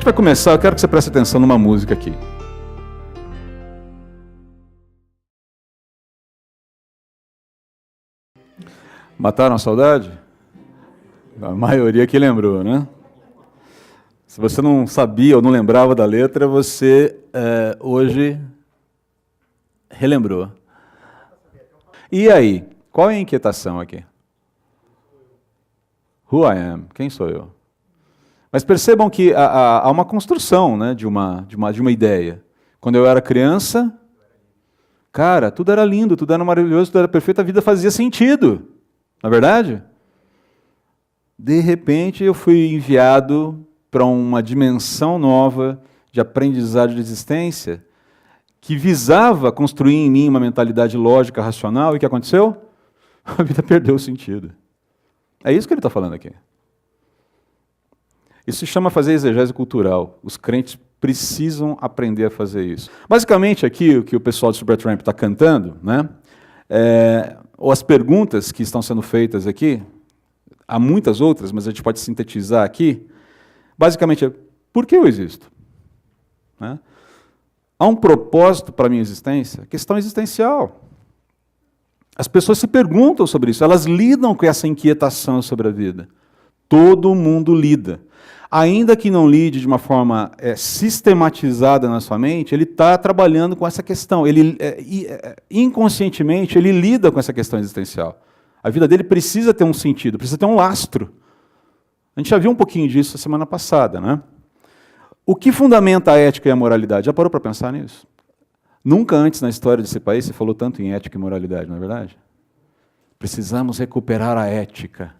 gente vai começar, eu quero que você preste atenção numa música aqui. Mataram a saudade? A maioria que lembrou, né? Se você não sabia ou não lembrava da letra, você hoje relembrou. E aí, qual é a inquietação aqui? Who I am? Quem sou eu? Mas percebam que há uma construção, né, de uma ideia. Quando eu era criança, cara, tudo era lindo, tudo era maravilhoso, tudo era perfeito, a vida fazia sentido. Não é verdade? De repente eu fui enviado para uma dimensão nova de aprendizagem de existência que visava construir em mim uma mentalidade lógica, racional, e o que aconteceu? A vida perdeu o sentido. É isso que ele está falando aqui. Isso se chama fazer exegese cultural. Os crentes precisam aprender a fazer isso. Basicamente, aqui, o que o pessoal do Supertramp está cantando, né, ou as perguntas que estão sendo feitas aqui, há muitas outras, mas a gente pode sintetizar aqui, basicamente é, por que eu existo? Né? Há um propósito para a minha existência? Questão existencial. As pessoas se perguntam sobre isso, elas lidam com essa inquietação sobre a vida. Todo mundo lida. Ainda que não lide de uma forma sistematizada na sua mente, ele está trabalhando com essa questão. Ele, inconscientemente, ele lida com essa questão existencial. A vida dele precisa ter um sentido, precisa ter um lastro. A gente já viu um pouquinho disso a semana passada, né? O que fundamenta a ética e a moralidade? Já parou para pensar nisso? Nunca antes na história desse país se falou tanto em ética e moralidade, não é verdade? Precisamos recuperar a ética.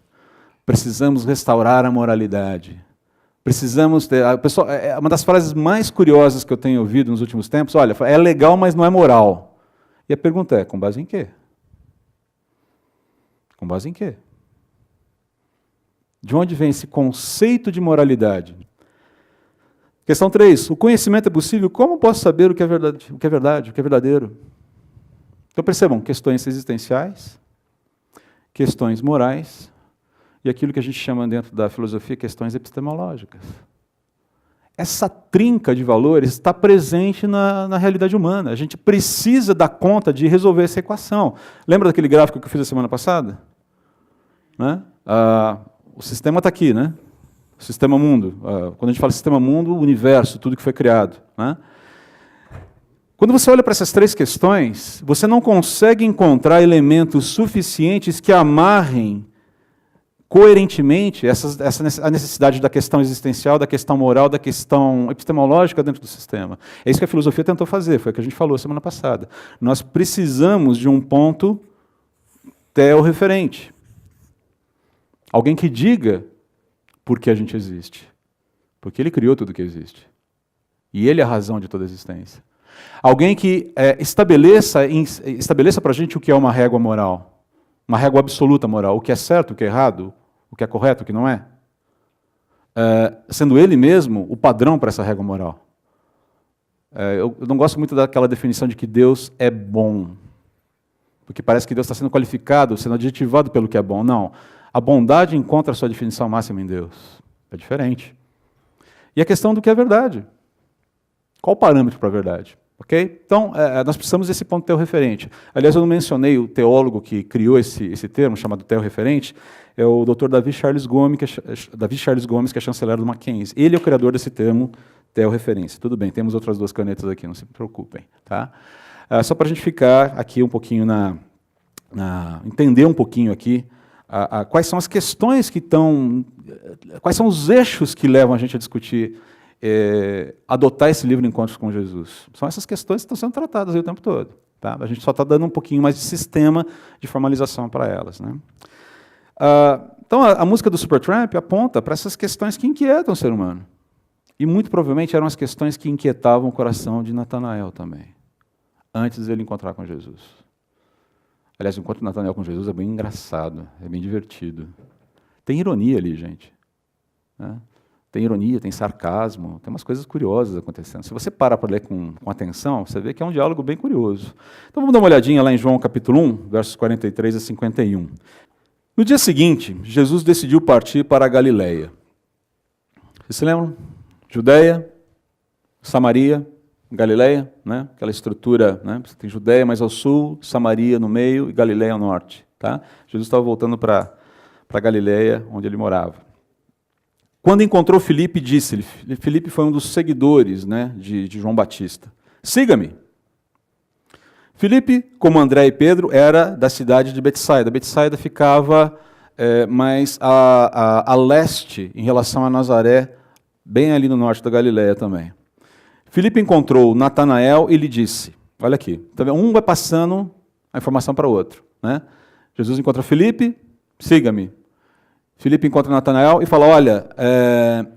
Precisamos restaurar a moralidade. Precisamos ter... Pessoal, uma das frases mais curiosas que eu tenho ouvido nos últimos tempos, olha, é legal, mas não é moral. E a pergunta é, com base em quê? Com base em quê? De onde vem esse conceito de moralidade? Questão 3. O conhecimento é possível? Como posso saber o que é verdade, o que é verdadeiro? Então percebam, questões existenciais, questões morais, e aquilo que a gente chama dentro da filosofia questões epistemológicas. Essa trinca de valores está presente na realidade humana. A gente precisa dar conta de resolver essa equação. Lembra daquele gráfico que eu fiz a semana passada? Né? O sistema está aqui, né? O sistema mundo. Quando a gente fala sistema mundo, o universo, tudo que foi criado. Né? Quando você olha para essas três questões, você não consegue encontrar elementos suficientes que amarrem coerentemente a necessidade da questão existencial, da questão moral, da questão epistemológica dentro do sistema. É isso que a filosofia tentou fazer, foi o que a gente falou semana passada. Nós precisamos de um ponto teorreferente. Alguém que diga por que a gente existe. Porque ele criou tudo que existe. E ele é a razão de toda a existência. Alguém que estabeleça para a gente o que é uma régua moral. Uma régua absoluta moral, o que é certo, o que é errado, o que é correto, o que não é. Sendo ele mesmo o padrão para essa régua moral. Eu não gosto muito daquela definição de que Deus é bom. Porque parece que Deus está sendo qualificado, sendo adjetivado pelo que é bom. Não. A bondade encontra a sua definição máxima em Deus. É diferente. E a questão do que é verdade. Qual o parâmetro para a verdade? Okay? Então, nós precisamos desse ponto teorreferente. Aliás, eu não mencionei o teólogo que criou esse termo, chamado teorreferente, é o Dr. Davi Charles Gomes, que é chanceler do Mackenzie. Ele é o criador desse termo teorreferência. Tudo bem, temos outras duas canetas aqui, não se preocupem. Tá? Só para a gente ficar aqui um pouquinho entender um pouquinho aqui quais são as questões que estão... Quais são os eixos que levam a gente a discutir adotar esse livro Encontros com Jesus. São essas questões que estão sendo tratadas aí o tempo todo. Tá? A gente só está dando um pouquinho mais de sistema de formalização para elas. Né? Então, a música do Supertramp aponta para essas questões que inquietam o ser humano. E, muito provavelmente, eram as questões que inquietavam o coração de Natanael também, antes de ele encontrar com Jesus. Aliás, o encontro de Natanael com Jesus é bem engraçado, é bem divertido. Tem ironia ali, gente. Né? Tem ironia, tem sarcasmo, tem umas coisas curiosas acontecendo. Se você parar para ler com atenção, você vê que é um diálogo bem curioso. Então vamos dar uma olhadinha lá em João capítulo 1, versos 43 a 51. No dia seguinte, Jesus decidiu partir para a Galileia. Vocês se lembram? Judeia, Samaria, Galileia, né? Aquela estrutura, né? Você tem Judeia mais ao sul, Samaria no meio e Galileia ao norte. Tá? Jesus estava voltando para Galileia, onde ele morava. Quando encontrou Filipe, disse-lhe, Filipe foi um dos seguidores, né, de João Batista, siga-me. Filipe, como André e Pedro, era da cidade de Betsaida. Betsaida ficava mais a leste em relação a Nazaré, bem ali no norte da Galileia também. Filipe encontrou Natanael e lhe disse, olha aqui, um vai passando a informação para o outro. Né? Jesus encontra Filipe, siga-me. Filipe encontra Natanael e fala, olha,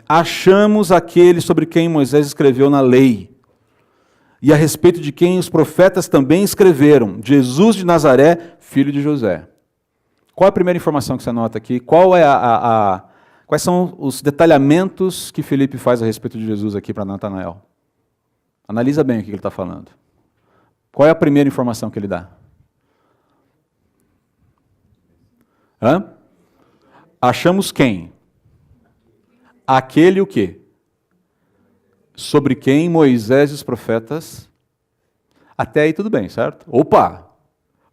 achamos aquele sobre quem Moisés escreveu na lei, e a respeito de quem os profetas também escreveram, Jesus de Nazaré, filho de José. Qual é a primeira informação que você nota aqui? Quais são os detalhamentos que Filipe faz a respeito de Jesus aqui para Natanael? Analisa bem o que ele está falando. Qual é a primeira informação que ele dá? Achamos quem? Aquele o quê? Sobre quem Moisés e os profetas... Até aí tudo bem, certo? Opa!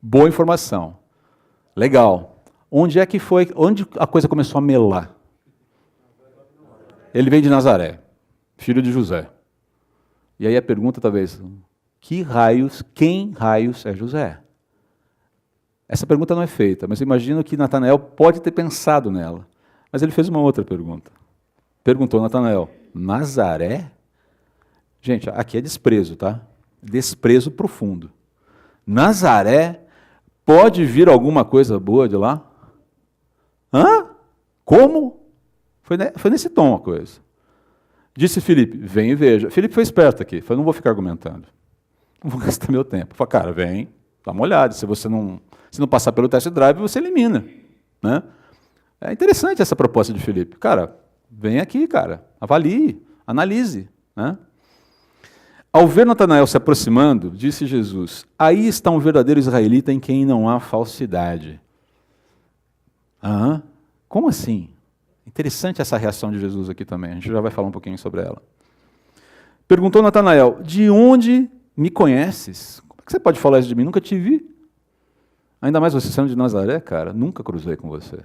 Boa informação. Legal. Onde a coisa começou a melar? Ele vem de Nazaré, filho de José. E aí a pergunta talvez, quem raios é José? Essa pergunta não é feita, mas eu imagino que Natanael pode ter pensado nela. Mas ele fez uma outra pergunta. Perguntou Natanael, Nazaré? Gente, aqui é desprezo, tá? Desprezo profundo. Nazaré, pode vir alguma coisa boa de lá? Como? Foi nesse tom a coisa. Disse Filipe, vem e veja. Filipe foi esperto aqui, falou, não vou ficar argumentando. Não vou gastar meu tempo. Falei, cara, vem, dá uma olhada. Se não passar pelo test drive, você elimina. Né? É interessante essa proposta de Filipe. Cara, vem aqui, cara, avalie, analise. Né? Ao ver Natanael se aproximando, disse Jesus, aí está um verdadeiro israelita em quem não há falsidade. Como assim? Interessante essa reação de Jesus aqui também, a gente já vai falar um pouquinho sobre ela. Perguntou Natanael, de onde me conheces? Como é que você pode falar isso de mim? Nunca te vi. Ainda mais você sendo de Nazaré, cara, nunca cruzei com você.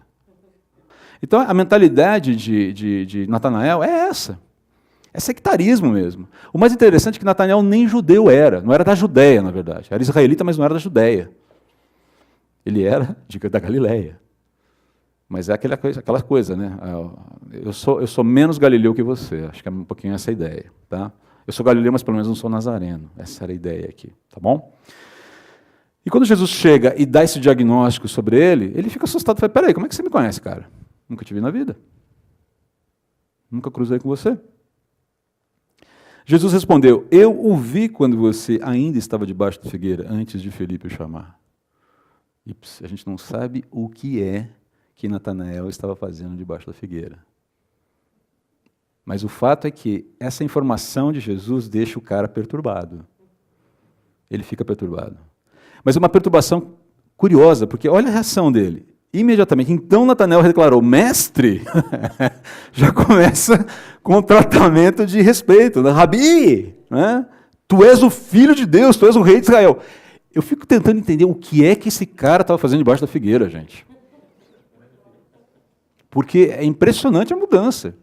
Então a mentalidade de Natanael é essa. É sectarismo mesmo. O mais interessante é que Natanael nem judeu era, não era da Judéia, na verdade. Era israelita, mas não era da Judéia. Ele era da Galileia. Mas é aquela coisa, né? Eu sou menos galileu que você, acho que é um pouquinho essa a ideia. Tá? Eu sou galileu, mas pelo menos não sou nazareno. Essa era a ideia aqui, tá bom? E quando Jesus chega e dá esse diagnóstico sobre ele fica assustado. Fala, peraí, como é que você me conhece, cara? Nunca te vi na vida. Nunca cruzei com você. Jesus respondeu, eu o vi quando você ainda estava debaixo da figueira, antes de Filipe o chamar. E a gente não sabe o que é que Natanael estava fazendo debaixo da figueira. Mas o fato é que essa informação de Jesus deixa o cara perturbado. Ele fica perturbado. Mas é uma perturbação curiosa, porque olha a reação dele. Imediatamente, então Natanael declarou, mestre, já começa com um tratamento de respeito, né? Rabi, né? Tu és o filho de Deus, tu és o rei de Israel. Eu fico tentando entender o que é que esse cara estava fazendo debaixo da figueira, gente. Porque é impressionante a mudança.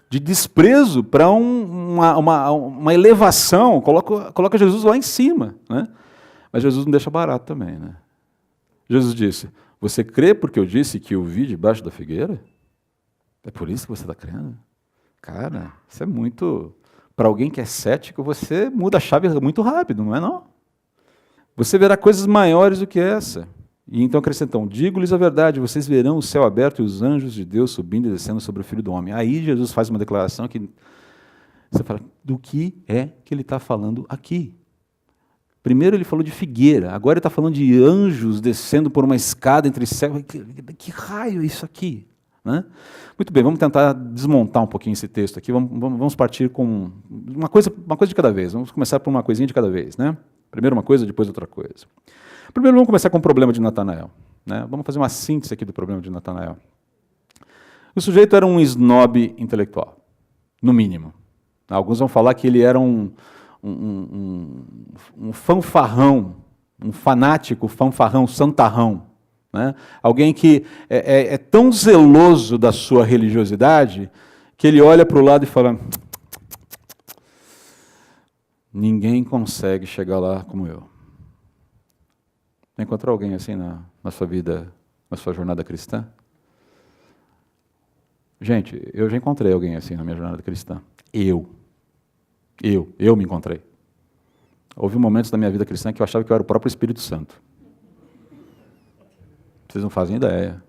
De desprezo para uma elevação, coloca Jesus lá em cima. Né? Mas Jesus não deixa barato também. Né? Jesus disse, você crê porque eu disse que eu vi debaixo da figueira? É por isso que você está crendo? Cara, isso é muito... Para alguém que é cético, você muda a chave muito rápido, não é não? Você verá coisas maiores do que essa. E então acrescentam, digo-lhes a verdade, vocês verão o céu aberto e os anjos de Deus subindo e descendo sobre o Filho do Homem. Aí Jesus faz uma declaração que você fala, do que é que ele está falando aqui? Primeiro ele falou de figueira, agora ele está falando de anjos descendo por uma escada entre céu. Que raio é isso aqui? Né? Muito bem, vamos tentar desmontar um pouquinho esse texto aqui, vamos partir com uma coisa de cada vez, vamos começar por uma coisinha de cada vez. Né? Primeiro uma coisa, depois outra coisa. Primeiro vamos começar com o problema de Natanael. Né? Vamos fazer uma síntese aqui do problema de Natanael. O sujeito era um snob intelectual, no mínimo. Alguns vão falar que ele era um fanfarrão, um fanático, fanfarrão, santarrão. Né? Alguém que é tão zeloso da sua religiosidade que ele olha para o lado e fala: ninguém consegue chegar lá como eu. Encontrou alguém assim na sua vida, na sua jornada cristã? Gente, eu já encontrei alguém assim na minha jornada cristã. Eu me encontrei. Houve momentos da minha vida cristã que eu achava que eu era o próprio Espírito Santo. Vocês não fazem ideia.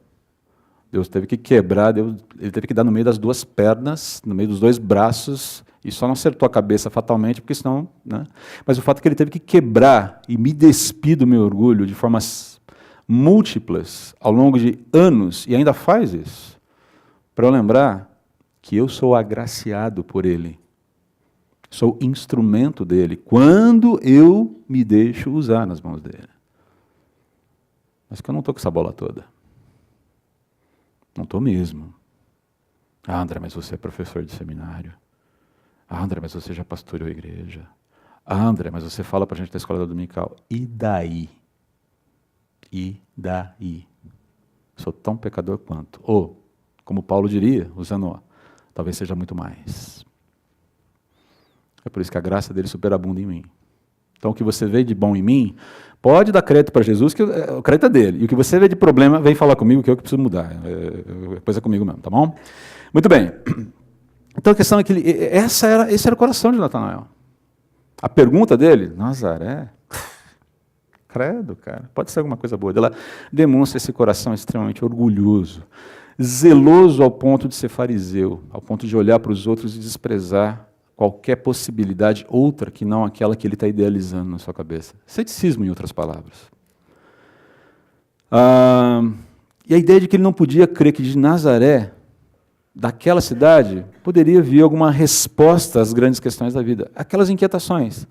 Deus teve que quebrar, ele teve que dar no meio das duas pernas, no meio dos dois braços, e só não acertou a cabeça fatalmente, porque senão... Né? Mas o fato é que ele teve que quebrar e me despir do meu orgulho de formas múltiplas, ao longo de anos, e ainda faz isso, para eu lembrar que eu sou agraciado por ele. Sou instrumento dele, quando eu me deixo usar nas mãos dele. Mas que eu não estou com essa bola toda. Não estou mesmo. Ah, André, mas você é professor de seminário. Ah, André, mas você já pastoreou a igreja. Ah, André, mas você fala para a gente da escola dominical. E daí? E daí? Sou tão pecador quanto. Ou, como Paulo diria, usando, talvez seja muito mais. É por isso que a graça dele superabunda em mim. Então, o que você vê de bom em mim, pode dar crédito para Jesus, que o crédito é dele. E o que você vê de problema, vem falar comigo, que eu que preciso mudar. Depois é comigo mesmo, tá bom? Muito bem. Então, a questão é que esse era o coração de Natanael. A pergunta dele, Nazaré? Credo, cara. Pode ser alguma coisa boa. Ela demonstra esse coração extremamente orgulhoso, zeloso ao ponto de ser fariseu, ao ponto de olhar para os outros e desprezar qualquer possibilidade outra que não aquela que ele está idealizando na sua cabeça. Ceticismo, em outras palavras. E a ideia de que ele não podia crer que de Nazaré, daquela cidade, poderia vir alguma resposta às grandes questões da vida. Aquelas inquietações.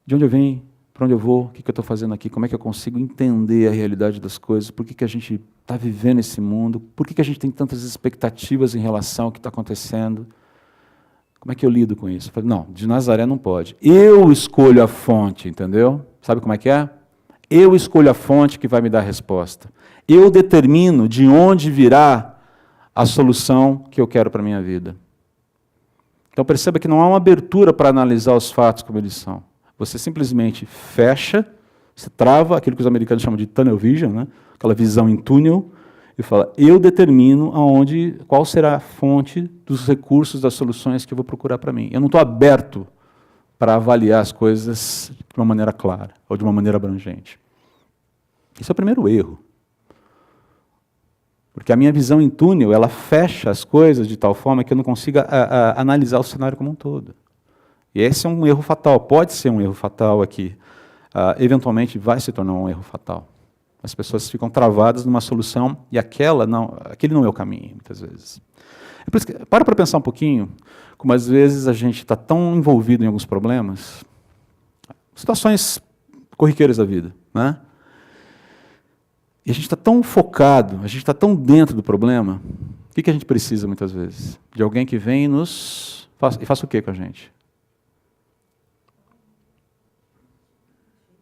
De onde eu venho? Para onde eu vou? O que eu estou fazendo aqui? Como é que eu consigo entender a realidade das coisas? Por que a gente está vivendo esse mundo? Por que a gente tem tantas expectativas em relação ao que está acontecendo? Como é que eu lido com isso? Eu falei, não, de Nazaré não pode. Eu escolho a fonte, entendeu? Sabe como é que é? Eu escolho a fonte que vai me dar a resposta. Eu determino de onde virá a solução que eu quero para a minha vida. Então perceba que não há uma abertura para analisar os fatos como eles são. Você simplesmente fecha, você trava, aquilo que os americanos chamam de tunnel vision, né? Aquela visão em túnel, e fala, eu determino qual será a fonte dos recursos, das soluções que eu vou procurar para mim. Eu não estou aberto para avaliar as coisas de uma maneira clara, ou de uma maneira abrangente. Esse é o primeiro erro. Porque a minha visão em túnel, ela fecha as coisas de tal forma que eu não consiga analisar o cenário como um todo. E esse é um erro fatal, pode ser um erro fatal aqui. Eventualmente vai se tornar um erro fatal. As pessoas ficam travadas numa solução e aquele não é o caminho, muitas vezes. É por isso que, para pensar um pouquinho, como às vezes a gente está tão envolvido em alguns problemas, situações corriqueiras da vida, né? E a gente está tão focado, a gente está tão dentro do problema, o que a gente precisa muitas vezes? De alguém que vem e faça o que com a gente?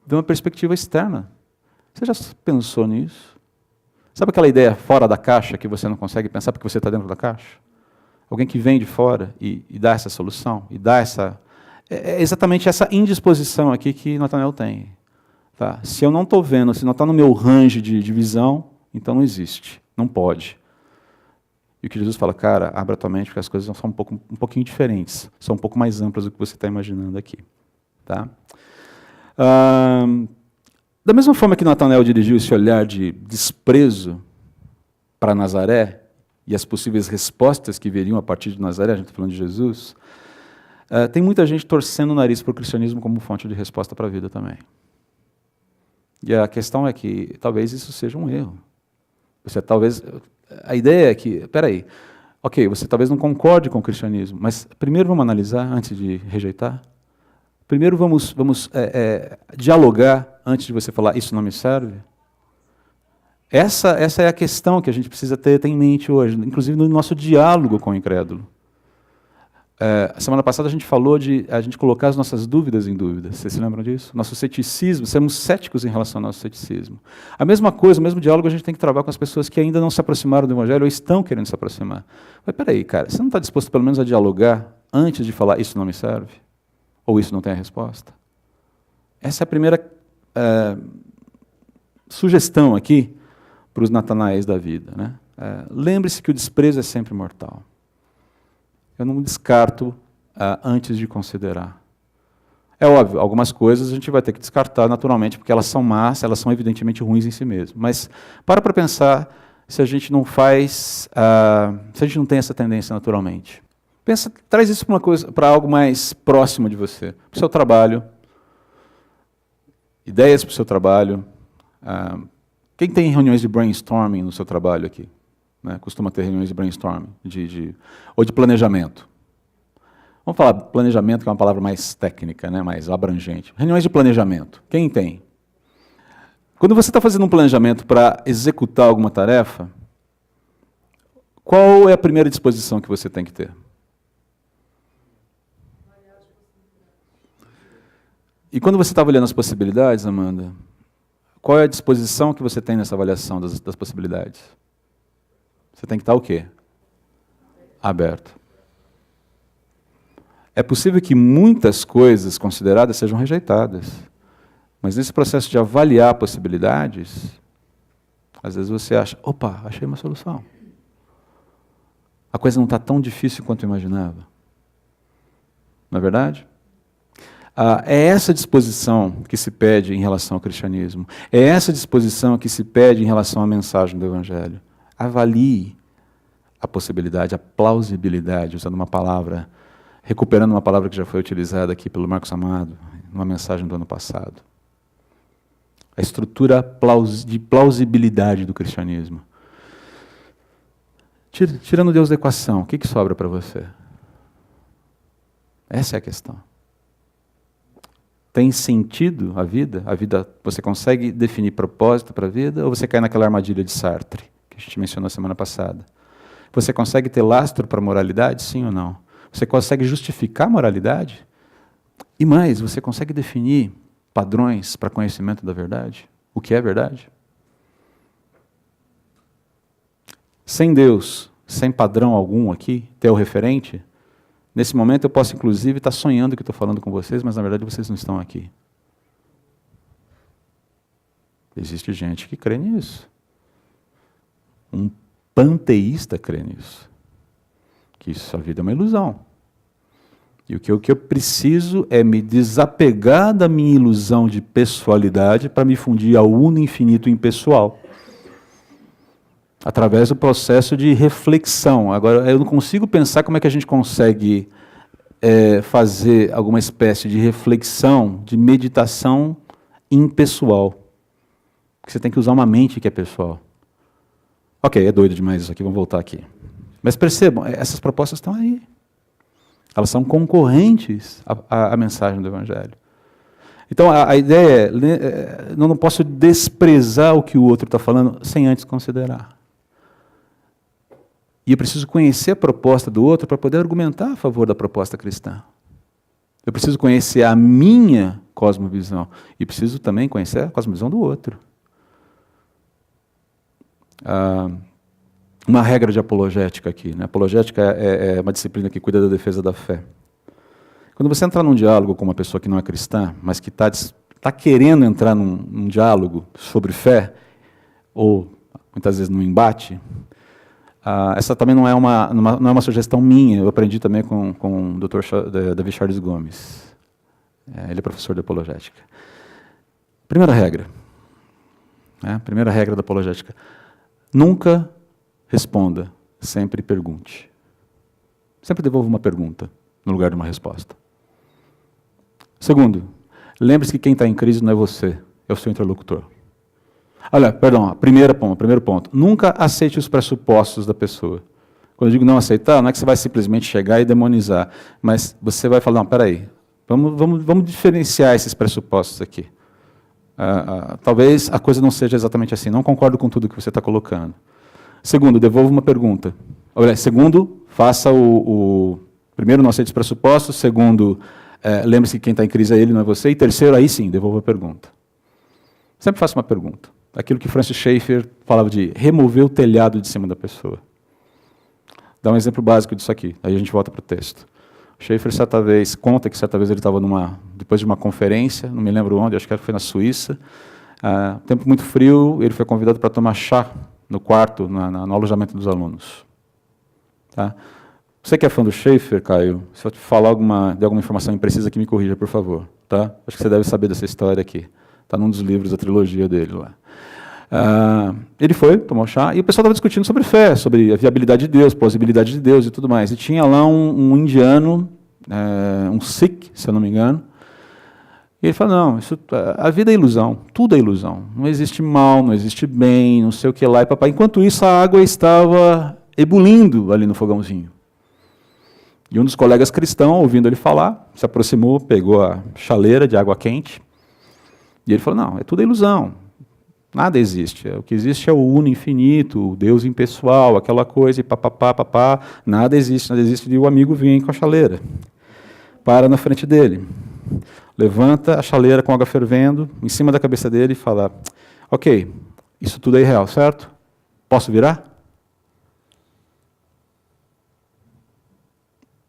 De uma perspectiva externa. Você já pensou nisso? Sabe aquela ideia fora da caixa que você não consegue pensar porque você está dentro da caixa? Alguém que vem de fora e dá essa solução, e dá essa... É exatamente essa indisposição aqui que Natanael tem. Tá? Se eu não estou vendo, se não está no meu range de visão, então não existe, não pode. E o que Jesus fala, cara, abra tua mente, porque as coisas são um pouquinho diferentes, são um pouco mais amplas do que você está imaginando aqui. Tá? Da mesma forma que Natanael dirigiu esse olhar de desprezo para Nazaré, e as possíveis respostas que viriam a partir de Nazaré, a gente está falando de Jesus, tem muita gente torcendo o nariz para o cristianismo como fonte de resposta para a vida também. E a questão é que talvez isso seja um erro. A ideia é que, ok, você talvez não concorde com o cristianismo, mas primeiro vamos analisar antes de rejeitar. Primeiro vamos dialogar antes de você falar, isso não me serve. Essa é a questão que a gente precisa ter em mente hoje, inclusive no nosso diálogo com o incrédulo. A semana passada a gente falou de a gente colocar as nossas dúvidas em dúvidas. Vocês se lembram disso? Nosso ceticismo, sermos céticos em relação ao nosso ceticismo. A mesma coisa, o mesmo diálogo a gente tem que travar com as pessoas que ainda não se aproximaram do Evangelho ou estão querendo se aproximar. Mas peraí, cara, você não está disposto pelo menos a dialogar antes de falar isso não me serve? Ou isso não tem a resposta? Essa é a primeira sugestão aqui para os Natanaéis da vida, né? Lembre-se que o desprezo é sempre mortal. Eu não descarto antes de considerar. É óbvio, algumas coisas a gente vai ter que descartar naturalmente, porque elas são más, elas são evidentemente ruins em si mesmas. Mas para pensar se a gente não faz, se a gente não tem essa tendência naturalmente. Pensa, traz isso para algo mais próximo de você, para o seu trabalho, ideias para o seu trabalho. Quem tem reuniões de brainstorming no seu trabalho aqui? Né? Costuma ter reuniões de brainstorming, ou de planejamento. Vamos falar planejamento, que é uma palavra mais técnica, né? Mais abrangente. Reuniões de planejamento. Quem tem? Quando você está fazendo um planejamento para executar alguma tarefa, qual é a primeira disposição que você tem que ter? E quando você está avaliando as possibilidades, Amanda, qual é a disposição que você tem nessa avaliação das possibilidades? Você tem que estar o quê? Aberto. É possível que muitas coisas consideradas sejam rejeitadas, mas nesse processo de avaliar possibilidades, às vezes você acha, opa, achei uma solução. A coisa não está tão difícil quanto eu imaginava. Não é verdade? É essa disposição que se pede em relação ao cristianismo. É essa disposição que se pede em relação à mensagem do Evangelho. Avalie a possibilidade, a plausibilidade, usando uma palavra, recuperando uma palavra que já foi utilizada aqui pelo Marcos Amado, numa mensagem do ano passado. A estrutura de plausibilidade do cristianismo. Tirando Deus da equação, o que sobra para você? Essa é a questão. Tem sentido a vida? A vida, você consegue definir propósito para a vida? Ou você cai naquela armadilha de Sartre, que a gente mencionou semana passada? Você consegue ter lastro para a moralidade, sim ou não? Você consegue justificar a moralidade? E mais, você consegue definir padrões para conhecimento da verdade? O que é verdade? Sem Deus, sem padrão algum aqui, ter o referente, nesse momento eu posso inclusive estar sonhando que estou falando com vocês, mas na verdade vocês não estão aqui. Existe gente que crê nisso. Um panteísta crê nisso. Que isso, a vida é uma ilusão. E o que eu preciso é me desapegar da minha ilusão de pessoalidade para me fundir ao uno infinito impessoal. Através do processo de reflexão. Agora, eu não consigo pensar como é que a gente consegue fazer alguma espécie de reflexão, de meditação impessoal. Porque você tem que usar uma mente que é pessoal. Ok, é doido demais isso aqui, vamos voltar aqui. Mas percebam, essas propostas estão aí. Elas são concorrentes à mensagem do Evangelho. Então, a ideia é, eu não posso desprezar o que o outro está falando sem antes considerar. E eu preciso conhecer a proposta do outro para poder argumentar a favor da proposta cristã. Eu preciso conhecer a minha cosmovisão e preciso também conhecer a cosmovisão do outro. Uma regra de apologética aqui. Né? Apologética é uma disciplina que cuida da defesa da fé. Quando você entrar num diálogo com uma pessoa que não é cristã, mas que está querendo entrar num diálogo sobre fé, ou muitas vezes num embate, essa também não é uma sugestão minha, eu aprendi também com o Dr. Davi Charles Gomes. Ele é professor de apologética. Primeira regra. Primeira regra da apologética. Nunca responda, sempre pergunte. Sempre devolva uma pergunta no lugar de uma resposta. Segundo, lembre-se que quem está em crise não é você, é o seu interlocutor. Olha, perdão, primeiro ponto. Nunca aceite os pressupostos da pessoa. Quando eu digo não aceitar, não é que você vai simplesmente chegar e demonizar, mas você vai falar, não, peraí, vamos diferenciar esses pressupostos aqui. Talvez a coisa não seja exatamente assim, não concordo com tudo que você está colocando. Segundo, devolva uma pergunta. Segundo, faça Primeiro, não aceite os pressupostos. Segundo, lembre-se que quem está em crise é ele, não é você. E terceiro, aí sim, devolva a pergunta. Sempre faça uma pergunta. Aquilo que Francis Schaeffer falava de remover o telhado de cima da pessoa. Dá um exemplo básico disso aqui, aí a gente volta para o texto. Schaeffer conta que certa vez ele estava depois de uma conferência, não me lembro onde, acho que foi na Suíça, tempo muito frio, ele foi convidado para tomar chá no quarto, no alojamento dos alunos. Tá? Você que é fã do Schaeffer, Caio, se eu te falar de alguma informação imprecisa aqui, me corrija, por favor. Tá? Acho que você deve saber dessa história aqui. Está num dos livros da trilogia dele lá. Ele foi, tomou chá, e o pessoal estava discutindo sobre fé, sobre a viabilidade de Deus, plausibilidade de Deus e tudo mais. E tinha lá um indiano, um Sikh, se eu não me engano, e ele falou, não, a vida é ilusão, tudo é ilusão. Não existe mal, não existe bem, não sei o que lá, e papai. Enquanto isso, a água estava ebulindo ali no fogãozinho. E um dos colegas cristãos, ouvindo ele falar, se aproximou, pegou a chaleira de água quente, e ele falou, não, é tudo ilusão. Nada existe. O que existe é o uno infinito, o Deus impessoal, aquela coisa, e papapá. Nada existe. E o amigo vem com a chaleira. Para na frente dele. Levanta a chaleira com água fervendo, em cima da cabeça dele e fala, ok, isso tudo é irreal, certo? Posso virar?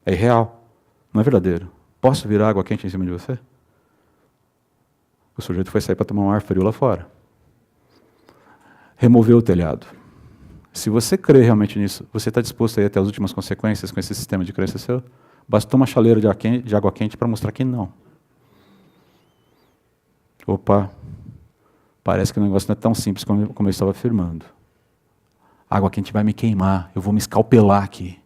É irreal. Não é verdadeiro. Posso virar água quente em cima de você? O sujeito foi sair para tomar um ar frio lá fora. Removeu o telhado. Se você crê realmente nisso, você está disposto a ir até as últimas consequências com esse sistema de crença seu? Bastou uma chaleira de água quente para mostrar que não. Opa, parece que o negócio não é tão simples como eu estava afirmando. A água quente vai me queimar, eu vou me escalpelar aqui.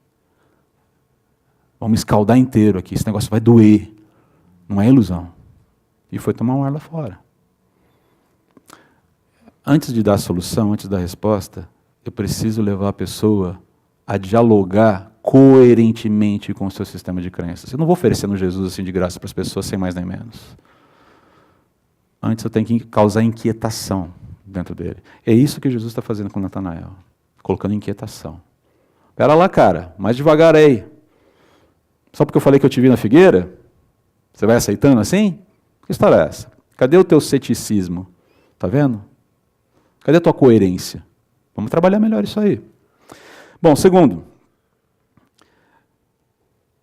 Vou me escaldar inteiro aqui, esse negócio vai doer. Não é ilusão. E foi tomar um ar lá fora. Antes de dar a solução, antes da resposta, eu preciso levar a pessoa a dialogar coerentemente com o seu sistema de crenças. Eu não vou oferecendo Jesus assim de graça para as pessoas, sem mais nem menos. Antes eu tenho que causar inquietação dentro dele. É isso que Jesus está fazendo com Natanael, colocando inquietação. Pera lá, cara, mais devagar aí. Só porque eu falei que eu te vi na figueira, você vai aceitando assim? Que história é essa? Cadê o teu ceticismo? Está vendo? Cadê a tua coerência? Vamos trabalhar melhor isso aí. Bom, segundo,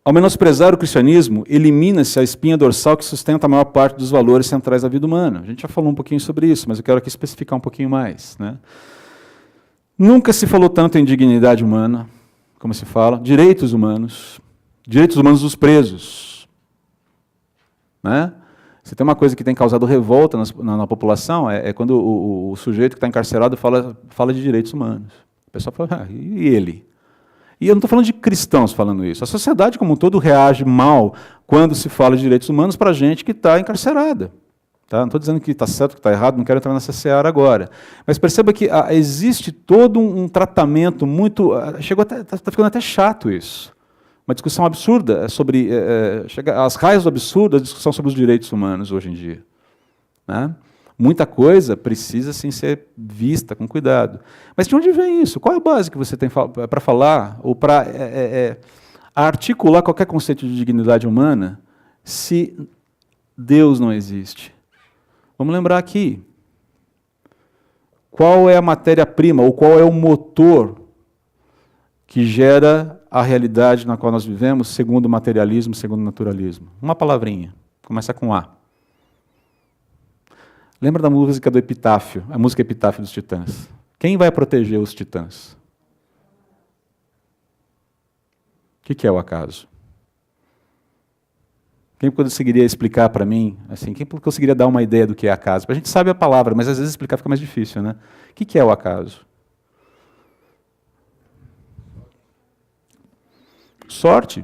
ao menosprezar o cristianismo, elimina-se a espinha dorsal que sustenta a maior parte dos valores centrais da vida humana. A gente já falou um pouquinho sobre isso, mas eu quero aqui especificar um pouquinho mais. Né? Nunca se falou tanto em dignidade humana, como se fala, direitos humanos dos presos. Né? Se tem uma coisa que tem causado revolta na população, é quando o sujeito que está encarcerado fala de direitos humanos. O pessoal fala, e ele? E eu não estou falando de cristãos falando isso. A sociedade como um todo reage mal quando se fala de direitos humanos para gente que está encarcerada. Tá? Não estou dizendo que está certo, que está errado, não quero entrar nessa seara agora. Mas perceba que existe todo um tratamento muito... Está ficando até chato isso. Uma discussão absurda sobre... as raias do absurdo, a discussão sobre os direitos humanos hoje em dia. Né? Muita coisa precisa sim, ser vista com cuidado. Mas de onde vem isso? Qual é a base que você tem para falar ou para articular qualquer conceito de dignidade humana se Deus não existe? Vamos lembrar aqui. Qual é a matéria-prima ou qual é o motor que gera a realidade na qual nós vivemos, segundo o materialismo, segundo o naturalismo? Uma palavrinha, começa com A. Lembra da música do Epitáfio, a música Epitáfio dos Titãs? Quem vai proteger os titãs? O que é o acaso? Quem conseguiria explicar para mim, assim, quem conseguiria dar uma ideia do que é acaso? A gente sabe a palavra, mas às vezes explicar fica mais difícil, né? O que é o acaso? Sorte.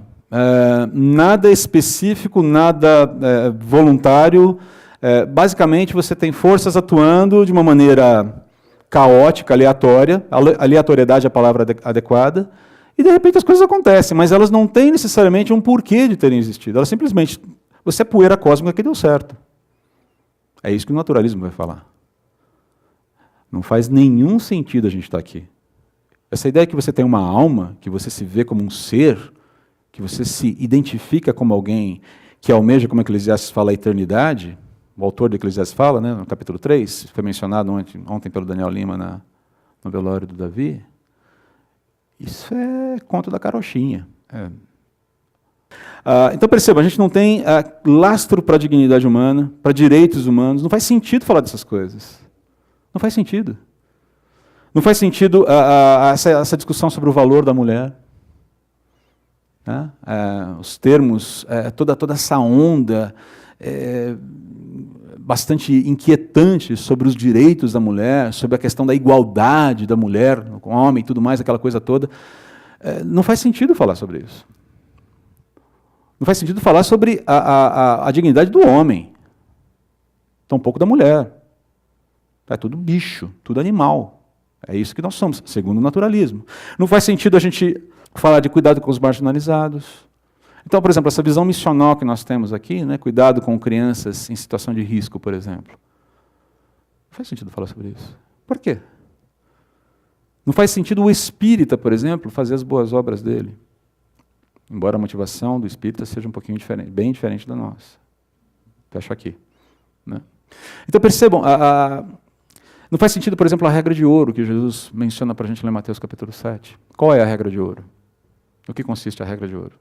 Nada específico, nada voluntário. Basicamente, você tem forças atuando de uma maneira caótica, aleatória. Aleatoriedade é a palavra adequada. E, de repente, as coisas acontecem, mas elas não têm necessariamente um porquê de terem existido. Elas simplesmente... Você é poeira cósmica que deu certo. É isso que o naturalismo vai falar. Não faz nenhum sentido a gente estar aqui. Essa ideia que você tem uma alma, que você se vê como um ser que você se identifica como alguém que almeja, como Eclesiastes fala, a eternidade, o autor de Eclesiastes fala, né, no capítulo 3, foi mencionado ontem pelo Daniel Lima no velório do Davi, isso é conto da carochinha. Então perceba, a gente não tem lastro para a dignidade humana, para direitos humanos, não faz sentido falar dessas coisas. Não faz sentido. Não faz sentido essa discussão sobre o valor da mulher. Né? Os termos, toda essa onda bastante inquietante sobre os direitos da mulher, sobre a questão da igualdade da mulher com o homem e tudo mais, aquela coisa toda. Não faz sentido falar sobre isso. Não faz sentido falar sobre a dignidade do homem, tampouco da mulher. É tudo bicho, tudo animal. É isso que nós somos, segundo o naturalismo. Não faz sentido a gente falar de cuidado com os marginalizados. Então, por exemplo, essa visão missional que nós temos aqui, né, cuidado com crianças em situação de risco, por exemplo. Não faz sentido falar sobre isso. Por quê? Não faz sentido o espírita, por exemplo, fazer as boas obras dele. Embora a motivação do espírita seja um pouquinho diferente, bem diferente da nossa. Fecho aqui. Né? Então percebam, não faz sentido, por exemplo, a regra de ouro que Jesus menciona para a gente lá em Mateus capítulo 7. Qual é a regra de ouro? No que consiste a regra de ouro?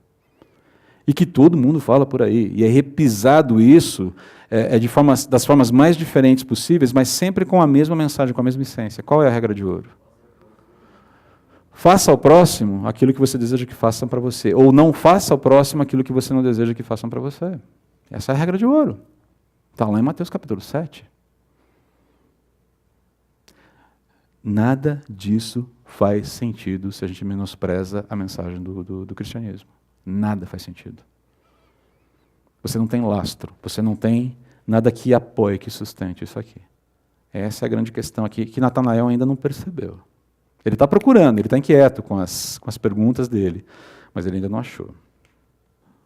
E que todo mundo fala por aí. E é repisado isso das formas mais diferentes possíveis, mas sempre com a mesma mensagem, com a mesma essência. Qual é a regra de ouro? Faça ao próximo aquilo que você deseja que façam para você. Ou não faça ao próximo aquilo que você não deseja que façam para você. Essa é a regra de ouro. Está lá em Mateus capítulo 7. Nada disso faz sentido se a gente menospreza a mensagem do cristianismo. Nada faz sentido. Você não tem lastro, você não tem nada que apoie, que sustente isso aqui. Essa é a grande questão aqui, que Natanael ainda não percebeu. Ele está procurando, ele está inquieto com as perguntas dele, mas ele ainda não achou.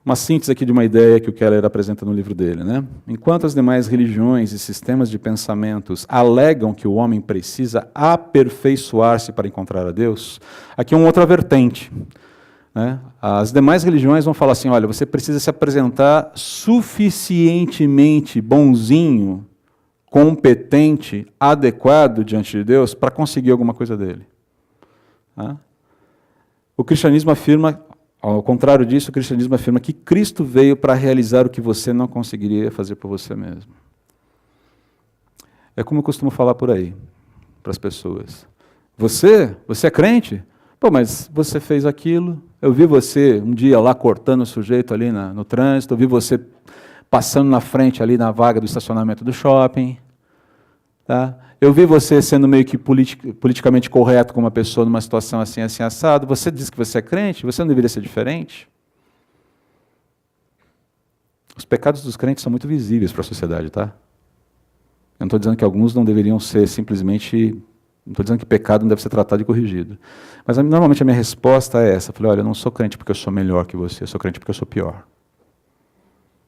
Uma síntese aqui de uma ideia que o Keller apresenta no livro dele. Né? Enquanto as demais religiões e sistemas de pensamentos alegam que o homem precisa aperfeiçoar-se para encontrar a Deus, aqui é uma outra vertente. Né? As demais religiões vão falar assim, olha, você precisa se apresentar suficientemente bonzinho, competente, adequado diante de Deus para conseguir alguma coisa dele. O cristianismo afirma, ao contrário disso, o cristianismo afirma que Cristo veio para realizar o que você não conseguiria fazer por você mesmo. É como eu costumo falar por aí, para as pessoas. Você é crente? Pô, mas você fez aquilo, eu vi você um dia lá cortando o sujeito ali no trânsito, eu vi você passando na frente ali na vaga do estacionamento do shopping. Tá? Eu vi você sendo meio que politicamente correto com uma pessoa numa situação assim, assim, assado. Você diz que você é crente? Você não deveria ser diferente? Os pecados dos crentes são muito visíveis para a sociedade, tá? Eu não estou dizendo que alguns não deveriam ser simplesmente... Não estou dizendo que pecado não deve ser tratado e corrigido. Mas normalmente a minha resposta é essa. Eu falei, olha, eu não sou crente porque eu sou melhor que você, eu sou crente porque eu sou pior.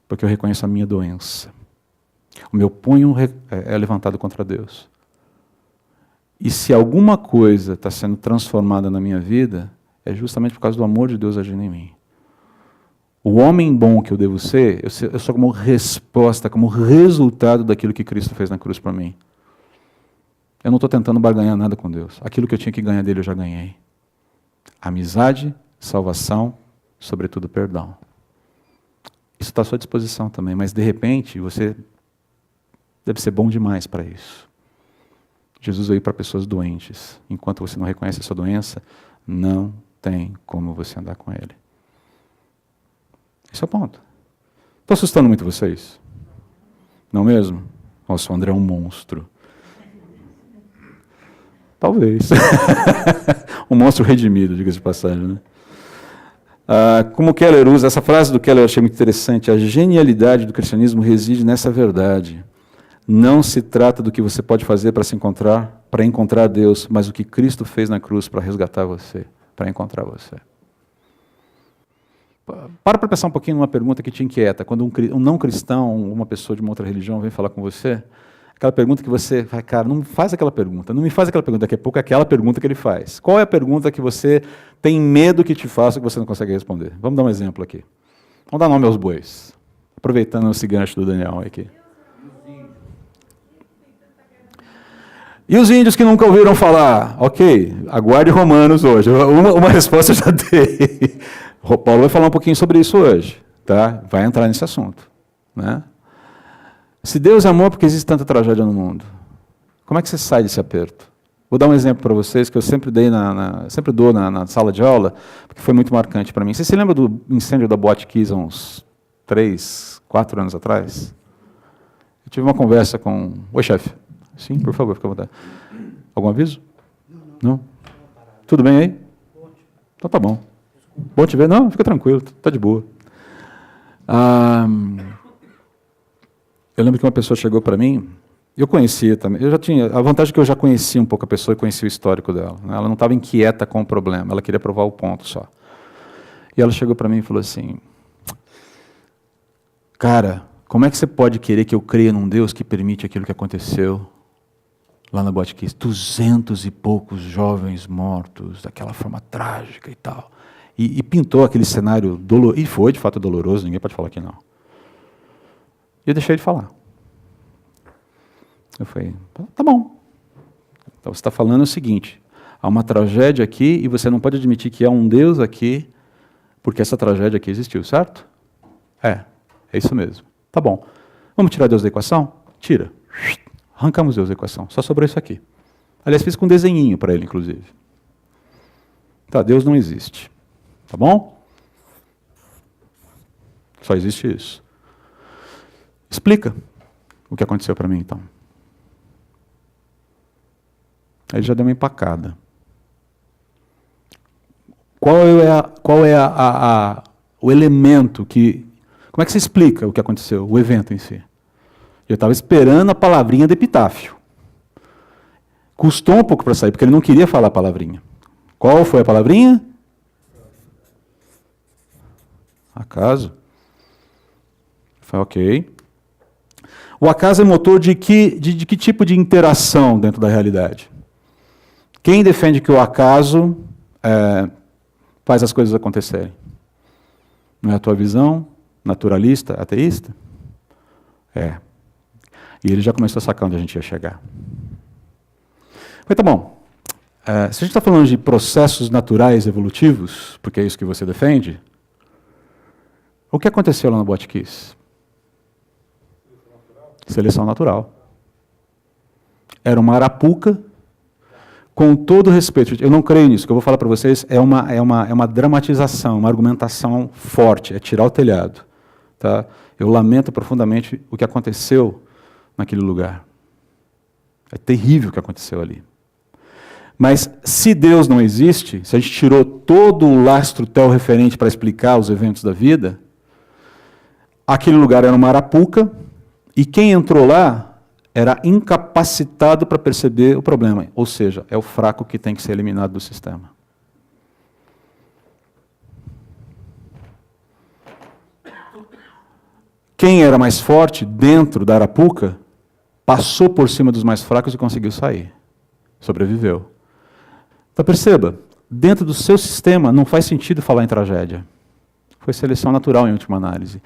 Porque eu reconheço a minha doença. O meu punho é levantado contra Deus. E se alguma coisa está sendo transformada na minha vida, é justamente por causa do amor de Deus agindo em mim. O homem bom que eu devo ser, eu sou como resposta, como resultado daquilo que Cristo fez na cruz para mim. Eu não estou tentando barganhar nada com Deus. Aquilo que eu tinha que ganhar dele eu já ganhei. Amizade, salvação, sobretudo perdão. Isso está à sua disposição também, mas de repente você deve ser bom demais para isso. Jesus veio para pessoas doentes. Enquanto você não reconhece a sua doença, não tem como você andar com ele. Esse é o ponto. Estou assustando muito vocês? Não mesmo? Nossa, o André é um monstro. Talvez. Um monstro redimido, diga-se de passagem. Né? Como Keller usa, essa frase do Keller eu achei muito interessante, a genialidade do cristianismo reside nessa verdade. Não se trata do que você pode fazer para encontrar Deus, mas o que Cristo fez na cruz para resgatar você, para encontrar você. Para pensar um pouquinho numa pergunta que te inquieta. Quando um não cristão, uma pessoa de uma outra religião vem falar com você, Aquela pergunta que você fala, cara, não faz aquela pergunta, não me faz aquela pergunta, daqui a pouco é aquela pergunta que ele faz. Qual é a pergunta que você tem medo que te faça que você não consegue responder? Vamos dar um exemplo aqui. Vamos dar nome aos bois. Aproveitando esse gancho do Daniel aqui. E os índios que nunca ouviram falar? Ok, aguarde Romanos hoje. Uma resposta eu já dei. O Paulo vai falar um pouquinho sobre isso hoje. Tá? Vai entrar nesse assunto. Né? Se Deus é amor, por que existe tanta tragédia no mundo? Como é que você sai desse aperto? Vou dar um exemplo para vocês, que eu sempre dou na sala de aula, porque foi muito marcante para mim. Você se lembra do incêndio da Boate Kiss há uns 3, 4 anos atrás? Eu tive uma conversa com... Oi, chefe. Sim, por favor, fica à vontade. Algum aviso? Não? Tudo bem aí? Então tá bom. Bom te ver? Não, fica tranquilo, tá de boa. Eu lembro que uma pessoa chegou para mim, eu conhecia também, eu já tinha, a vantagem é que eu já conhecia um pouco a pessoa e conhecia o histórico dela. Né? Ela não estava inquieta com o problema, ela queria provar o ponto só. E ela chegou para mim e falou assim, cara, como é que você pode querer que eu creia num Deus que permite aquilo que aconteceu lá na Boate Kiss? 200 e poucos jovens mortos, daquela forma trágica e tal. E pintou aquele cenário doloroso, e foi de fato doloroso, ninguém pode falar que não. E eu deixei de falar. Eu falei, tá bom. Então você está falando o seguinte, há uma tragédia aqui e você não pode admitir que há um Deus aqui, porque essa tragédia aqui existiu, certo? É isso mesmo. Tá bom. Vamos tirar Deus da equação? Tira. Arrancamos Deus da equação. Só sobrou isso aqui. Aliás, fiz com um desenhinho para ele, inclusive. Tá, Deus não existe. Tá bom? Só existe isso. Explica o que aconteceu para mim, então. Aí ele já deu uma empacada. Qual é o elemento que... Como é que você explica o que aconteceu, o evento em si? Eu estava esperando a palavrinha do epitáfio. Custou um pouco para sair, porque ele não queria falar a palavrinha. Qual foi a palavrinha? Acaso. Foi ok. O acaso é motor de que tipo de interação dentro da realidade? Quem defende que o acaso faz as coisas acontecerem? Não é a tua visão naturalista, ateísta? É. E ele já começou a sacar onde a gente ia chegar. Mas tá bom. Se a gente está falando de processos naturais evolutivos, porque é isso que você defende, o que aconteceu lá no Boate Kiss? Seleção natural. Era uma arapuca, com todo respeito. Eu não creio nisso, o que eu vou falar para vocês é uma dramatização, uma argumentação forte, é tirar o telhado. Tá? Eu lamento profundamente o que aconteceu naquele lugar. É terrível o que aconteceu ali. Mas se Deus não existe, se a gente tirou todo o lastro tel-referente para explicar os eventos da vida, aquele lugar era uma arapuca, e quem entrou lá era incapacitado para perceber o problema. Ou seja, é o fraco que tem que ser eliminado do sistema. Quem era mais forte dentro da arapuca, passou por cima dos mais fracos e conseguiu sair. Sobreviveu. Então perceba, dentro do seu sistema não faz sentido falar em tragédia. Foi seleção natural em última análise.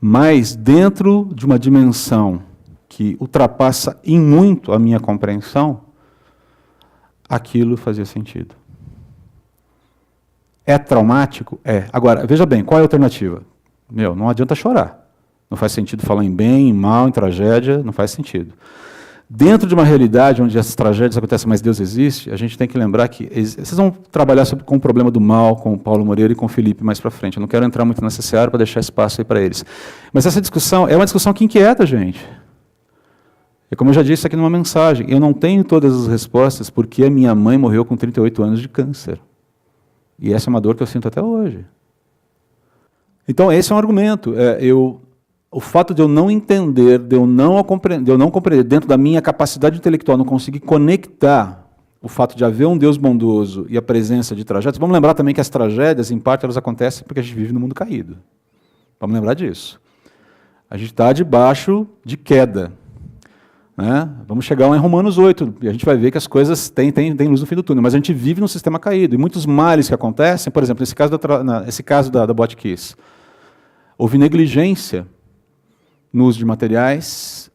Mas dentro de uma dimensão que ultrapassa em muito a minha compreensão, aquilo fazia sentido. É traumático? É. Agora, veja bem, qual é a alternativa? Não adianta chorar. Não faz sentido falar em bem, em mal, em tragédia, não faz sentido. Dentro de uma realidade onde essas tragédias acontecem, mas Deus existe, a gente tem que lembrar que... Vocês vão trabalhar com o problema do mal, com o Paulo Moreira e com o Felipe mais para frente. Eu não quero entrar muito nessa seara para deixar espaço aí para eles. Mas essa discussão é uma discussão que inquieta a gente. É como eu já disse aqui numa mensagem, eu não tenho todas as respostas porque a minha mãe morreu com 38 anos de câncer. E essa é uma dor que eu sinto até hoje. Então, esse é um argumento. O fato de eu não entender, de eu não compreender, dentro da minha capacidade intelectual, não conseguir conectar o fato de haver um Deus bondoso e a presença de tragédias. Vamos lembrar também que as tragédias, em parte, elas acontecem porque a gente vive no mundo caído. Vamos lembrar disso. A gente está debaixo de queda. Né? Vamos chegar lá em Romanos 8, e a gente vai ver que as coisas têm luz no fim do túnel, mas a gente vive num sistema caído, e muitos males que acontecem, por exemplo, nesse caso da Botkiss, houve negligência no uso de materiais,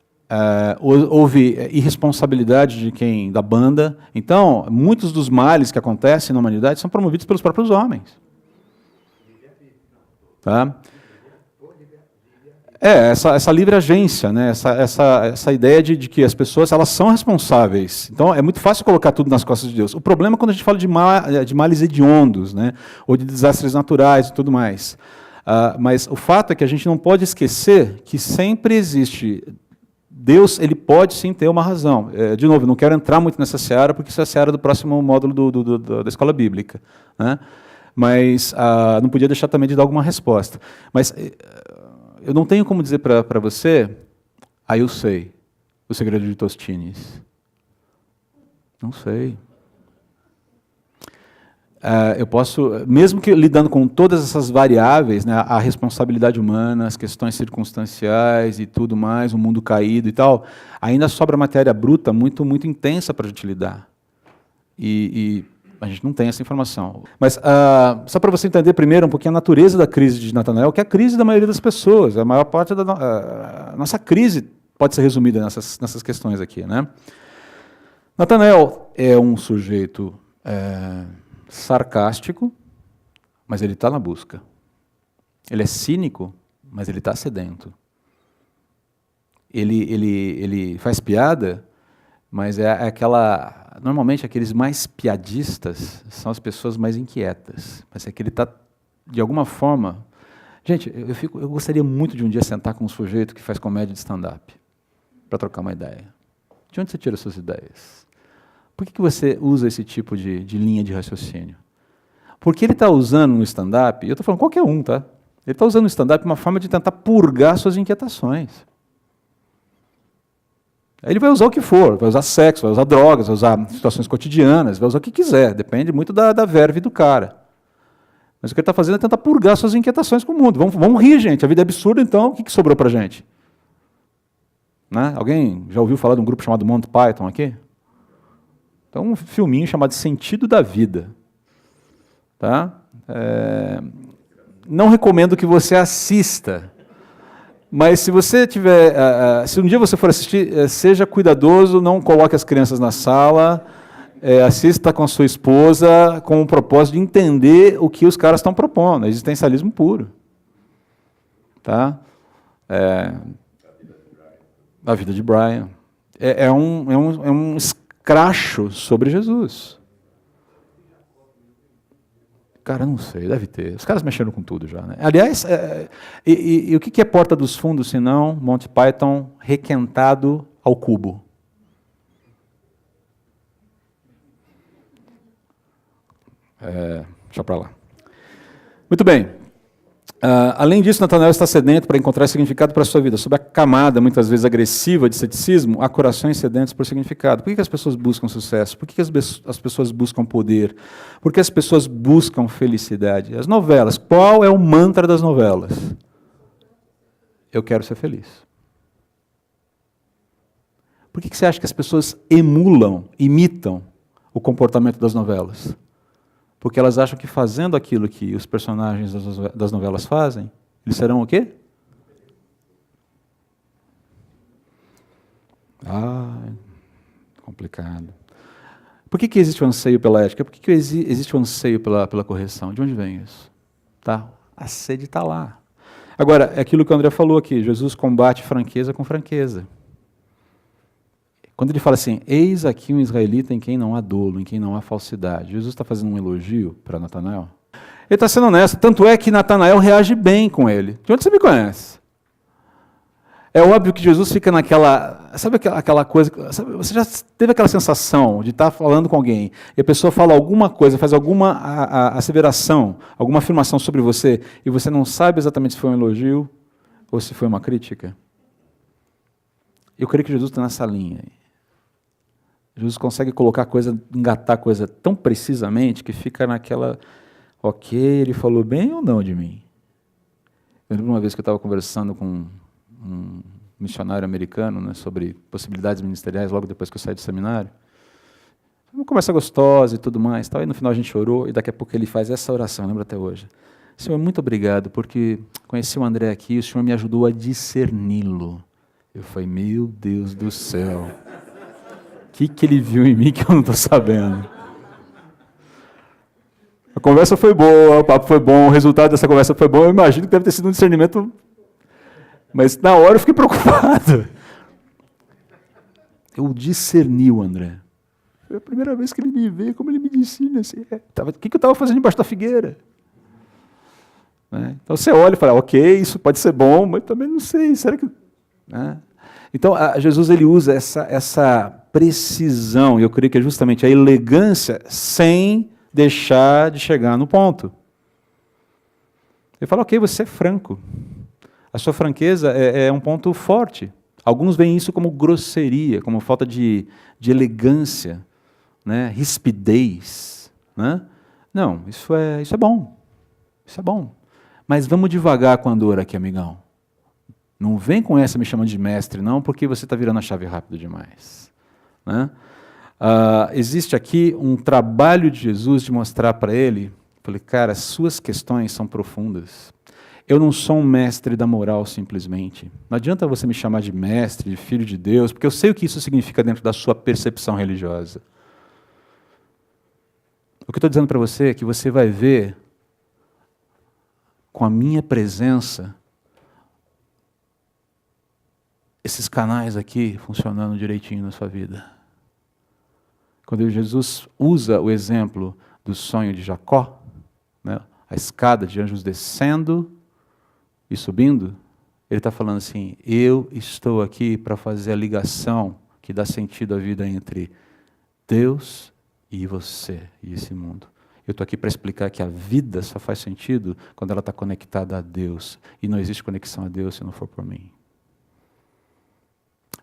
houve irresponsabilidade da banda, então, muitos dos males que acontecem na humanidade são promovidos pelos próprios homens. Tá? Essa livre agência, né? essa ideia de que as pessoas elas são responsáveis. Então, é muito fácil colocar tudo nas costas de Deus. O problema é quando a gente fala de males hediondos, né? Ou de desastres naturais e tudo mais. Mas o fato é que a gente não pode esquecer que sempre existe... Deus ele pode sim ter uma razão. De novo, não quero entrar muito nessa seara, porque isso é a seara do próximo módulo da escola bíblica. Né? Mas não podia deixar também de dar alguma resposta. Mas... eu não tenho como dizer para você, eu sei, o segredo de Tostines. Não sei. Eu posso, mesmo que lidando com todas essas variáveis, né, a responsabilidade humana, as questões circunstanciais e tudo mais, o mundo caído e tal, ainda sobra matéria bruta muito, muito intensa para a gente lidar. E a gente não tem essa informação. Mas, só para você entender primeiro um pouquinho a natureza da crise de Natanael, que é a crise da maioria das pessoas. A maior parte da nossa crise pode ser resumida nessas questões aqui. Né? Natanael é um sujeito sarcástico, mas ele está na busca. Ele é cínico, mas ele está sedento. Ele faz piada, mas é aquela... Normalmente, aqueles mais piadistas são as pessoas mais inquietas. Mas é que ele está, de alguma forma... Gente, eu gostaria muito de um dia sentar com um sujeito que faz comédia de stand-up, para trocar uma ideia. De onde você tira suas ideias? Por que você usa esse tipo de linha de raciocínio? Porque ele está usando no stand-up, e eu estou falando qualquer um, tá? Ele está usando no stand-up uma forma de tentar purgar suas inquietações. Ele vai usar o que for, vai usar sexo, vai usar drogas, vai usar situações cotidianas, vai usar o que quiser, depende muito da verve do cara. Mas o que ele está fazendo é tentar purgar suas inquietações com o mundo. Vamos rir, gente, a vida é absurda, então o que sobrou para a gente? Né? Alguém já ouviu falar de um grupo chamado Monty Python aqui? Então, um filminho chamado Sentido da Vida. Tá? Não recomendo que você assista. Mas se você tiver, se um dia você for assistir, seja cuidadoso, não coloque as crianças na sala, assista com a sua esposa com o propósito de entender o que os caras estão propondo, existencialismo puro. Tá? A vida de Brian. É um escracho sobre Jesus. Cara, não sei, deve ter. Os caras mexeram com tudo já. Né? Aliás, e o que é Porta dos Fundos, se não Monty Python requentado ao cubo? Deixa para lá. Muito bem. Além disso, Natanael está sedento para encontrar significado para a sua vida. Sob a camada, muitas vezes agressiva, de ceticismo, há corações sedentos por significado. Por que as pessoas buscam sucesso? Por que as pessoas buscam poder? Por que as pessoas buscam felicidade? As novelas. Qual é o mantra das novelas? Eu quero ser feliz. Por que você acha que as pessoas imitam o comportamento das novelas? Porque elas acham que fazendo aquilo que os personagens das novelas fazem, eles serão o quê? Complicado. Por que existe o anseio pela ética? Por que existe o anseio pela correção? De onde vem isso? Tá? A sede está lá. Agora, é aquilo que o André falou aqui, Jesus combate franqueza com franqueza. Quando ele fala assim, eis aqui um israelita em quem não há dolo, em quem não há falsidade. Jesus está fazendo um elogio para Natanael? Ele está sendo honesto, tanto é que Natanael reage bem com ele. De onde você me conhece? É óbvio que Jesus fica naquela... Sabe aquela coisa... Você já teve aquela sensação de estar falando com alguém e a pessoa fala alguma coisa, faz alguma asseveração, alguma afirmação sobre você e você não sabe exatamente se foi um elogio ou se foi uma crítica? Eu creio que Jesus está nessa linha aí. Jesus consegue engatar a coisa tão precisamente que fica naquela, ok, ele falou bem ou não de mim? Eu lembro uma vez que eu estava conversando com missionário americano, né, sobre possibilidades ministeriais, logo depois que eu saí do seminário. Uma conversa gostosa e tudo mais. Tal. E no final a gente orou, e daqui a pouco ele faz essa oração, eu lembro até hoje. Senhor, muito obrigado, porque conheci o André aqui e o Senhor me ajudou a discerni-lo. Eu falei, meu Deus do céu, o que ele viu em mim que eu não estou sabendo? A conversa foi boa, o papo foi bom, o resultado dessa conversa foi bom, eu imagino que deve ter sido um discernimento, mas na hora eu fiquei preocupado. Eu discerni o André. Foi a primeira vez que ele me vê, como ele me ensina. Assim, o que eu estava fazendo embaixo da figueira? Né? Então você olha e fala, ok, isso pode ser bom, mas também não sei, será que... Né? Então Jesus ele usa essa precisão, e eu creio que é justamente a elegância, sem deixar de chegar no ponto. Ele fala, ok, você é franco. A sua franqueza é um ponto forte. Alguns veem isso como grosseria, como falta de elegância, né? Rispidez. Né? Não, isso é bom. Isso é bom. Mas vamos devagar com a dor aqui, amigão. Não vem com essa me chamando de mestre, não, porque você está virando a chave rápido demais. Né? Existe aqui um trabalho de Jesus de mostrar para ele, falei, cara, suas questões são profundas. Eu não sou um mestre da moral simplesmente. Não adianta você me chamar de mestre, de filho de Deus, porque eu sei o que isso significa dentro da sua percepção religiosa. O que eu estou dizendo para você é que você vai ver, com a minha presença, esses canais aqui funcionando direitinho na sua vida. Quando Jesus usa o exemplo do sonho de Jacó, né, a escada de anjos descendo e subindo, ele está falando assim, eu estou aqui para fazer a ligação que dá sentido à vida entre Deus e você e esse mundo. Eu estou aqui para explicar que a vida só faz sentido quando ela está conectada a Deus. E não existe conexão a Deus se não for por mim.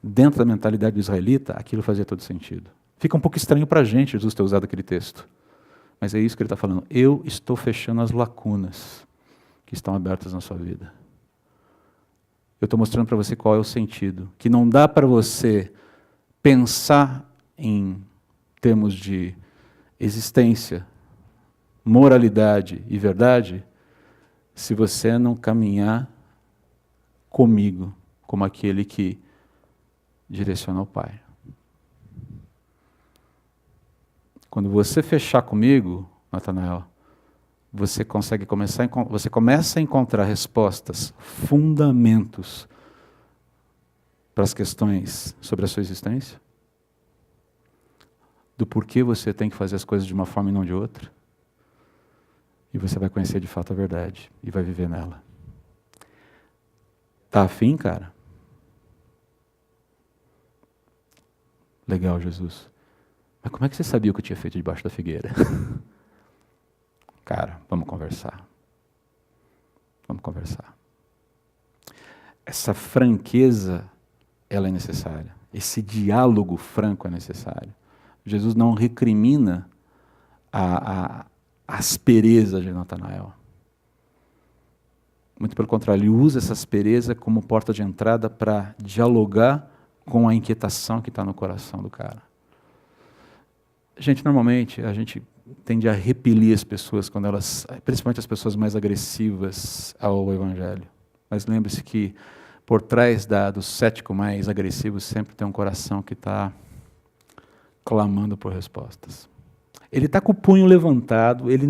Dentro da mentalidade do israelita, aquilo fazia todo sentido. Fica um pouco estranho para a gente Jesus ter usado aquele texto. Mas é isso que ele está falando. Eu estou fechando as lacunas que estão abertas na sua vida. Eu estou mostrando para você qual é o sentido. Que não dá para você pensar em termos de existência, moralidade e verdade, se você não caminhar comigo, como aquele que direciona ao Pai. Quando você fechar comigo, Natanael, você começa a encontrar respostas, fundamentos para as questões sobre a sua existência, do porquê você tem que fazer as coisas de uma forma e não de outra. E você vai conhecer de fato a verdade e vai viver nela. Tá afim, cara? Legal, Jesus. Mas como é que você sabia o que eu tinha feito debaixo da figueira? Cara, vamos conversar. Vamos conversar. Essa franqueza, ela é necessária. Esse diálogo franco é necessário. Jesus não recrimina a aspereza de Natanael. Muito pelo contrário, ele usa essa aspereza como porta de entrada para dialogar com a inquietação que está no coração do cara. Normalmente, a gente tende a repelir as pessoas, quando elas, principalmente as pessoas mais agressivas ao Evangelho. Mas lembre-se que por trás do cético mais agressivo sempre tem um coração que está clamando por respostas. Ele está com o punho levantado, ele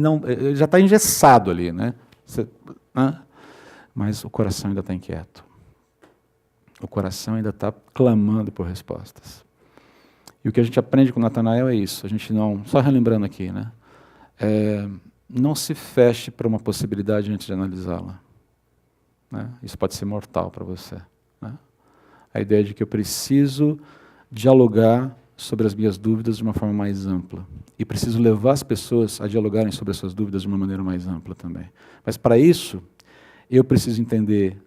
já está engessado ali, né? Mas o coração ainda está inquieto. O coração ainda está clamando por respostas. E o que a gente aprende com Natanael é isso. A gente não, só relembrando aqui, né? Não se feche para uma possibilidade antes de analisá-la. Né? Isso pode ser mortal para você. Né? A ideia de que eu preciso dialogar sobre as minhas dúvidas de uma forma mais ampla. E preciso levar as pessoas a dialogarem sobre as suas dúvidas de uma maneira mais ampla também. Mas para isso, eu preciso entender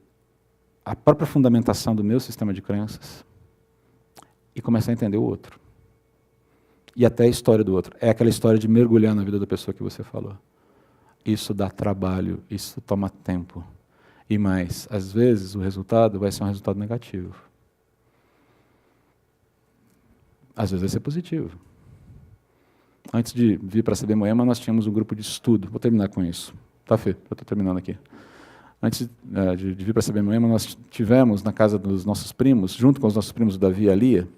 a própria fundamentação do meu sistema de crenças e começar a entender o outro. E até a história do outro. É aquela história de mergulhar na vida da pessoa que você falou. Isso dá trabalho, isso toma tempo. E mais, às vezes o resultado vai ser um resultado negativo. Às vezes vai ser positivo. Antes de vir para a CB Moema, nós tínhamos um grupo de estudo. Vou terminar com isso. Tá, Fê? Eu estou terminando aqui. Antes de vir para a CB Moema, nós tivemos na casa dos nossos primos, junto com os nossos primos Davi e a Lia,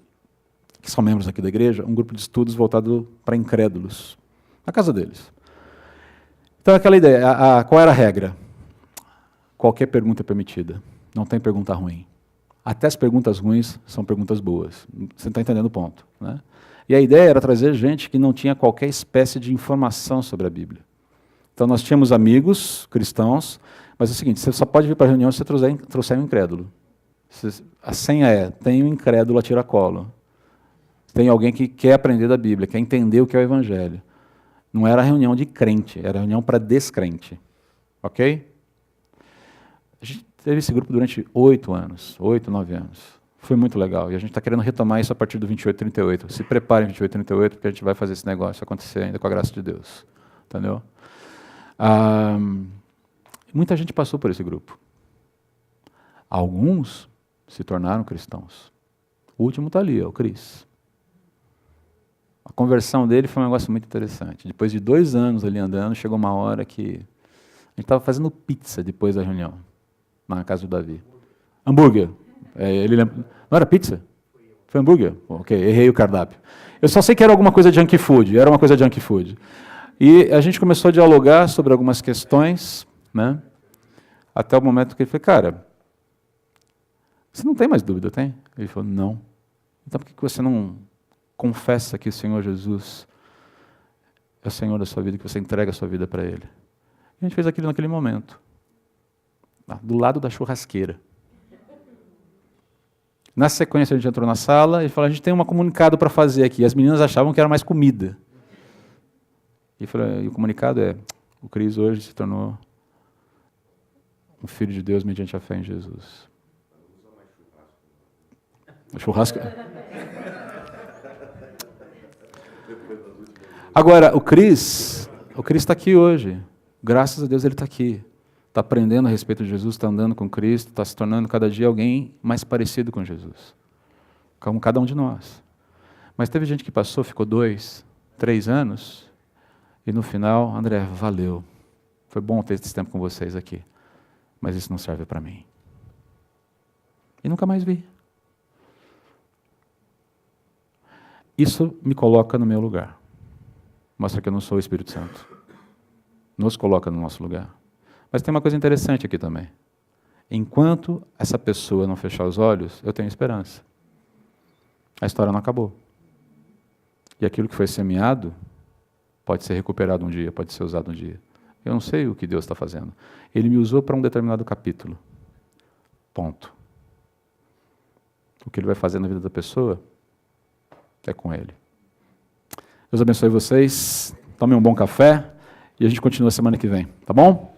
que são membros aqui da igreja, um grupo de estudos voltado para incrédulos, na casa deles. Então, aquela ideia, qual era a regra? Qualquer pergunta é permitida, não tem pergunta ruim. Até as perguntas ruins são perguntas boas. Você está entendendo o ponto, né? E a ideia era trazer gente que não tinha qualquer espécie de informação sobre a Bíblia. Então, nós tínhamos amigos cristãos, mas é o seguinte, você só pode vir para a reunião se você trouxer um incrédulo. A senha é, tem um incrédulo a tiracolo. Tem alguém que quer aprender da Bíblia, quer entender o que é o Evangelho. Não era reunião de crente, era reunião para descrente. Ok? A gente teve esse grupo durante 8 anos, 8, 9 anos. Foi muito legal. E a gente está querendo retomar isso a partir do 2838. Se preparem 2838, porque a gente vai fazer esse negócio acontecer ainda com a graça de Deus. Entendeu? Muita gente passou por esse grupo. Alguns se tornaram cristãos. O último está ali, o Cris. A conversão dele foi um negócio muito interessante. Depois de 2 anos ali andando, chegou uma hora que a gente estava fazendo pizza depois da reunião, na casa do Davi. Hambúrguer. Não era pizza? Foi hambúrguer? Ok, errei o cardápio. Eu só sei que era alguma coisa junk food, era uma coisa junk food. E a gente começou a dialogar sobre algumas questões, né? Até o momento que ele falou, cara, você não tem mais dúvida, tem? Ele falou, não. Então por que você não confessa que o Senhor Jesus é o Senhor da sua vida, que você entrega a sua vida para Ele? E a gente fez aquilo naquele momento, do lado da churrasqueira. Na sequência, a gente entrou na sala e falou, a gente tem um comunicado para fazer aqui. As meninas achavam que era mais comida. E o comunicado é, o Cris hoje se tornou um filho de Deus mediante a fé em Jesus. O churrasco... Agora, o Cris está aqui hoje. Graças a Deus ele está aqui. Está aprendendo a respeito de Jesus, está andando com Cristo, está se tornando cada dia alguém mais parecido com Jesus. Como cada um de nós. Mas teve gente que passou, ficou 2, 3 anos, e no final, André, valeu. Foi bom ter esse tempo com vocês aqui. Mas isso não serve para mim. E nunca mais vi. Isso me coloca no meu lugar. Mostra que eu não sou o Espírito Santo. Nos coloca no nosso lugar. Mas tem uma coisa interessante aqui também. Enquanto essa pessoa não fechar os olhos, eu tenho esperança. A história não acabou. E aquilo que foi semeado pode ser recuperado um dia, pode ser usado um dia. Eu não sei o que Deus está fazendo. Ele me usou para um determinado capítulo. Ponto. O que Ele vai fazer na vida da pessoa é com Ele. Deus abençoe vocês. Tomem um bom café e a gente continua semana que vem. Tá bom?